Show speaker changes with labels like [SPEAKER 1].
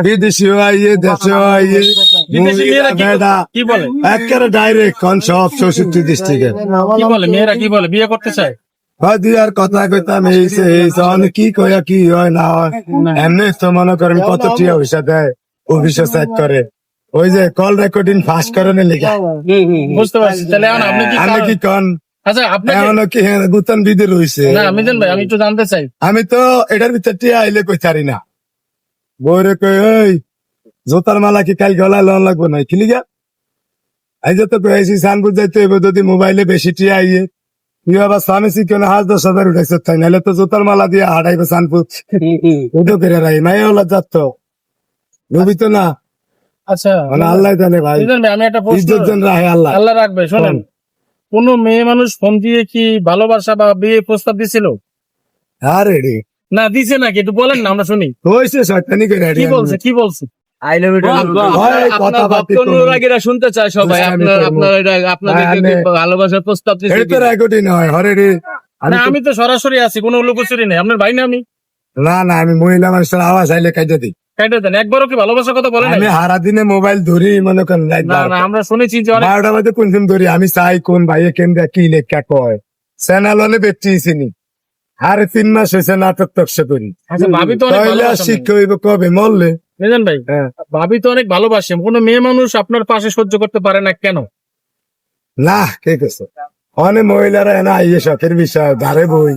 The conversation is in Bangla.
[SPEAKER 1] বিদেশি আইয়ে দেশে আইয়ে
[SPEAKER 2] বিদেশি মেয়েরা কি বলে
[SPEAKER 1] একেবারে ডাইরেক্ট কোন সব 64 ডিস্ট্রিক্টের
[SPEAKER 2] কি বলে মেয়েরা কি বলে বিয়ে করতে চায়?
[SPEAKER 1] দুই আর কথা কইতাম এইছে অনেক কি কয়া কি হয় না হয় এমনি তো মনে করেন কত টিয়া পয়সা দেয় অফিসে চেক করে ওই যে কল রেকর্ডিং ফাঁস করে নে লেখা
[SPEAKER 2] বুঝতে পারছি। তাহলে এখন আপনি কি
[SPEAKER 1] আমি কি কন
[SPEAKER 2] আচ্ছা আপনাকে
[SPEAKER 1] এমন কি গুতান বিধি রয়েছে
[SPEAKER 2] না মিজান ভাই আমি একটু জানতে চাই।
[SPEAKER 1] আমি তো এটার ভিতর টিয়া আইলে কই ছাড়ি না বউরে কই ওই জোতার মালা কি কাল গলায় লন লাগবো না কি লিগা এই যে তো কইছি সানপুর যাইতে হইব যদি মোবাইলে বেশি টিয়া আইয়ে তুই আবার স্বামী কেন 10,000 উঠাইছ তাই নাহলে তো জোতার মালা দিয়ে হাঁটাইবে সানপুর উঠো করে রাই মাইয়া হলা যাত তো রবি তো না
[SPEAKER 2] আচ্ছা
[SPEAKER 1] মানে আল্লাহ জানে ভাই
[SPEAKER 2] মিজান ভাই আমি একটা প্রশ্ন
[SPEAKER 1] ইজ্জত জন রাহে আল্লাহ
[SPEAKER 2] আল্লাহ রাখবে শোনেন কোন মেয়ে মানুষ ফোন দিয়ে কি ভালোবাসা বা বিয়ে প্রস্তাব দিছিল?
[SPEAKER 1] আরে রে
[SPEAKER 2] না দিছে নাকি একটু বলেন না আমরা শুনি।
[SPEAKER 1] হইছে শয়তানি করে
[SPEAKER 2] কি বলছে কি বলছে?
[SPEAKER 3] আই লাভ ইউ
[SPEAKER 1] কথা বাতি
[SPEAKER 3] অনুরাগীরা শুনতে চায় সবাই
[SPEAKER 1] দুষ্টামি
[SPEAKER 3] আপনার
[SPEAKER 1] করবো।
[SPEAKER 3] আপনাদেরকে
[SPEAKER 1] হ্যাঁ,
[SPEAKER 3] ভালোবাসার প্রস্তাব দিচ্ছে
[SPEAKER 1] এটা তো রেকর্ডিং হয় হরে রে
[SPEAKER 2] না আমি তো সরাসরি আছি কোনো লুকোচুরি নেই আপনার ভাই না আমি
[SPEAKER 1] না আমি মহিলা মানুষের আওয়াজ আইলে কাইতে দিই
[SPEAKER 2] কেটে দেন একবারও কি ভালোবাসার কথা বলেন
[SPEAKER 1] আমি হারা দিনে মোবাইল ধরি মনে করেন রাত
[SPEAKER 2] না না আমরা শুনেছি যে অনেক
[SPEAKER 1] 12টা বাজে কোন ধরি আমি চাই কোন ভাইয়ে কেন কি লেখা কয় চ্যানেল হলে বেচিয়েছিনি আর 3 মাস হয়েছে নাটক টকশো করি
[SPEAKER 2] আচ্ছা ভাবি তো অনেক
[SPEAKER 1] তাহলে আর
[SPEAKER 2] ভালোবাসেন
[SPEAKER 1] শিক্ষা হইব কবে মরলে
[SPEAKER 2] মিজান ভাই
[SPEAKER 1] হ্যাঁ।
[SPEAKER 2] ভাবি তো অনেক ভালোবাসে কোনো মেয়ে মানুষ আপনার পাশে সহ্য করতে পারে না কেন?
[SPEAKER 1] না কে কেছে অনেক মহিলারা এনা আইয়ে শখের বিষয় ধারে বই